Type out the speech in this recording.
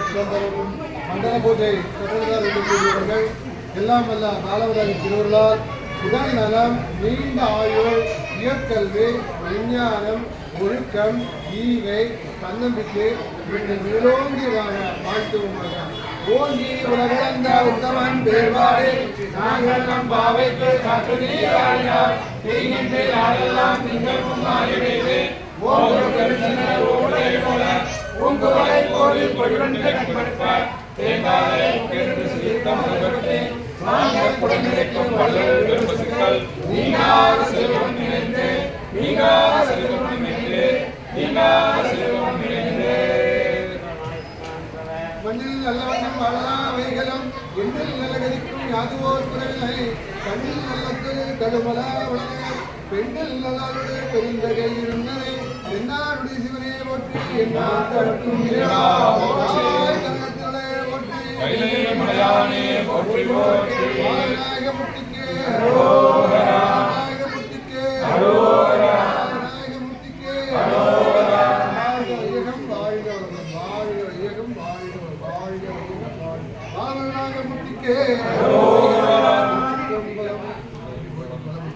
மண்டல பூஜை தொடர்ந்தார்கள். எல்லாம் வல்ல பாலவராஜ திருவருளால் உடல் நலம், நீண்ட ஆயுள், உயர்கல்வி, விஞ்ஞானம், ஒழுக்கம், ஈகை, தன்னம்பிக்கை மேலோங்கியதாக வாழ்த்துவமாக. ஓங்கி உலகளந்த உத்தமன் பேர்வாடே நாங்கள் நம் பாவைக்கு காட்டுகிறார் தீங்கின்றி நாளெல்லாம் நீங்கள் முன்னாடிவே உங்களை கோவில் பொடிவன் கட்டுப்படுப்பார் தேங்காயை நாங்கள் குழந்தைக்கும் வள்ளல் பசுக்கள் நீங்காத செல்வம் நிறைந்து நீங்காத செல்வம் நிறைந்து நீங்காத செல்வம் நிறைந்து மண்ணில் நல்லவண்ணம் வாழலாவைகளும் எண்ணில் நல்லகதிக்கும் யாதுவோர் குறைவில்லை கண்ணில் நல்லது கடுமலா உடனே பெண்ணில் நல்லாருடைய பெருந்தகை இருந்தனை என்னாருடைய சிவனே போற்றி என்னால் தடுக்கும் வாழ்க